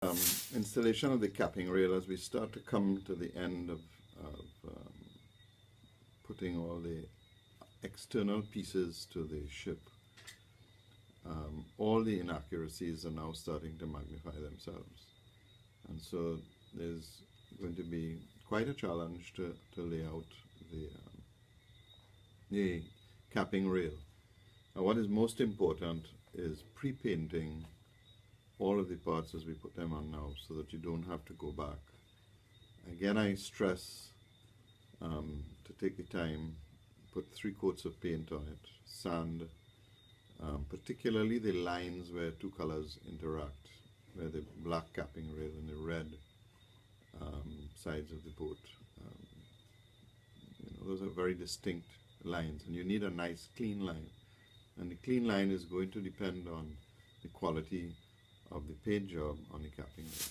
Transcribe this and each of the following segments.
Installation of the capping rail as we start to come to the end of putting all the external pieces to the ship. All the inaccuracies are now starting to magnify themselves, and so there's going to be quite a challenge to lay out the capping rail. Now, what is most important is pre-painting all of the parts as we put them on now, so that you don't have to go back. Again, I stress to take the time, put 3 coats of paint on it, sand, particularly the lines where 2 colors interact, where the black capping rail and the red sides of the boat. Those are very distinct lines, and you need a nice clean line. And the clean line is going to depend on the quality of the paint job on the capping rail.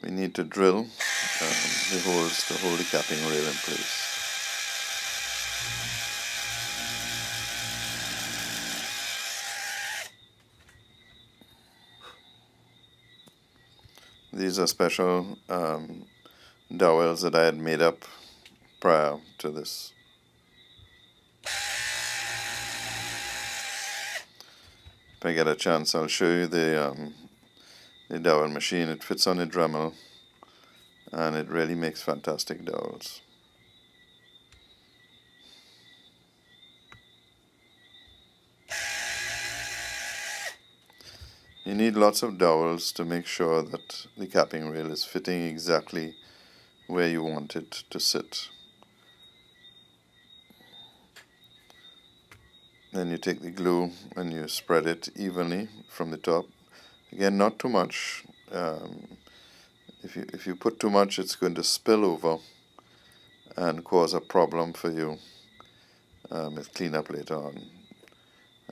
We need to drill the holes to hold the capping rail in place. These are special dowels that I had made up prior to this. If I get a chance, I'll show you the dowel machine. It fits on a Dremel, and it really makes fantastic dowels. You need lots of dowels to make sure that the capping rail is fitting exactly where you want it to sit. Then you take the glue and you spread it evenly from the top. Again, not too much. If you put too much, it's going to spill over and cause a problem for you with cleanup later on.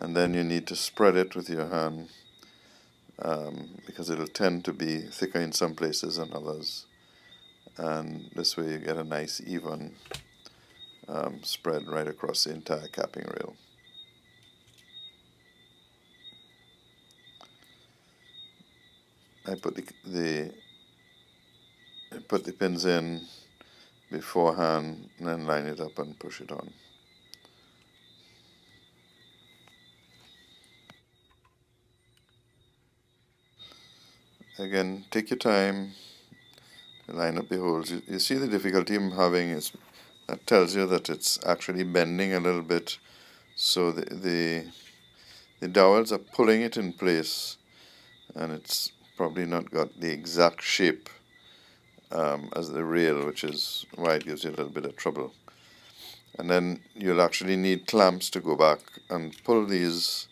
And then you need to spread it with your hand, because it'll tend to be thicker in some places than others. And this way you get a nice even spread right across the entire capping rail. I put the pins in beforehand and then line it up and push it on. Again, take your time to line up the holes. You see the difficulty I'm having is that tells you that it's actually bending a little bit, so the dowels are pulling it in place, and it's probably not got the exact shape as the rail, which is why it gives you a little bit of trouble. And then you'll actually need clamps to go back and hold these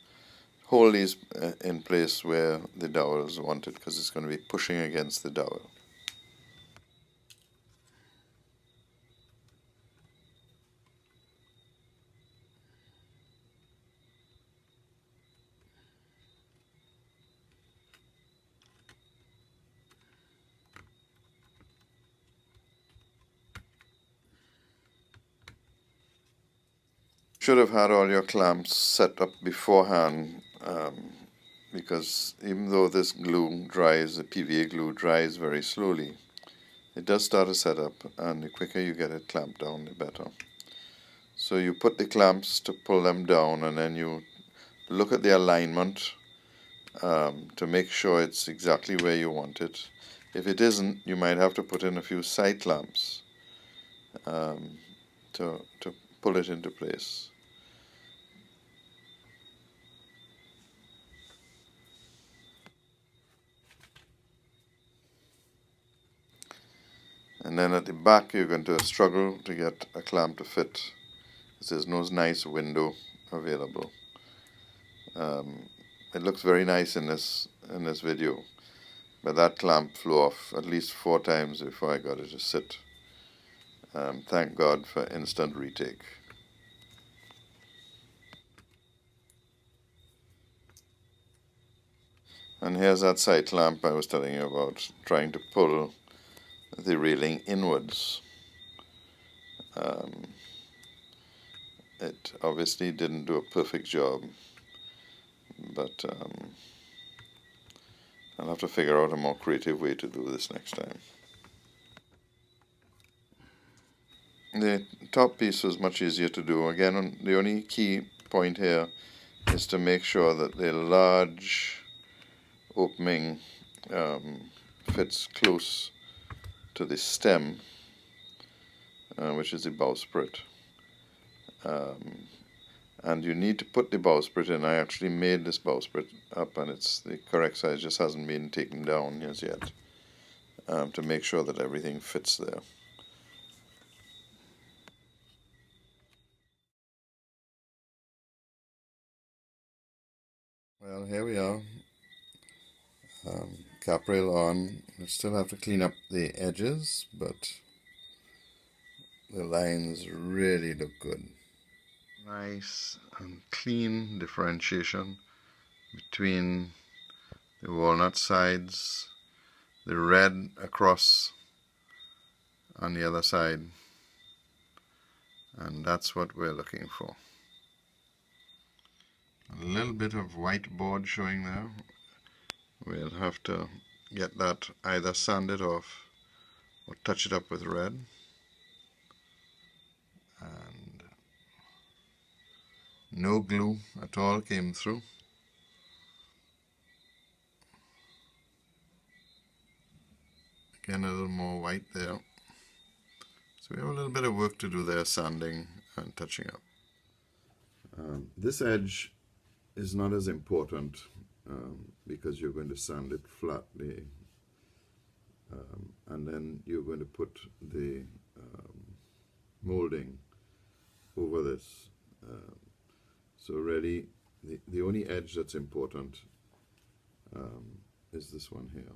in place where the dowels want it, because it's going to be pushing against the dowel. Should have had all your clamps set up beforehand, because even though this glue dries, the PVA glue dries very slowly, it does start a setup, and the quicker you get it clamped down, the better. So you put the clamps to pull them down, and then you look at the alignment to make sure it's exactly where you want it. If it isn't, you might have to put in a few side clamps to pull it into place. And then at the back you're going to struggle to get a clamp to fit, because there's no nice window available. It looks very nice in this video, but that clamp flew off at least 4 times before I got it to sit. Thank God for instant retake. And here's that side clamp I was telling you about, trying to pull the railing inwards. It obviously didn't do a perfect job, but I'll have to figure out a more creative way to do this next time. The top piece was much easier to do. Again, the only key point here is to make sure that the large opening fits close to the stem, which is the bowsprit. And you need to put the bowsprit in. I actually made this bowsprit up, and it's the correct size, just hasn't been taken down as yet, to make sure that everything fits there. Well, here we are. Cap rail on. I still have to clean up the edges, but the lines really look good. Nice and clean differentiation between the walnut sides, the red across on the other side, and that's what we're looking for. A little bit of white board showing there. We'll have to get that either sanded off or touch it up with red. And no glue at all came through. Again, a little more white there. So we have a little bit of work to do there, sanding and touching up. This edge is not as important because you're going to sand it flatly, and then you're going to put the molding over this. So really, the only edge that's important is this one here.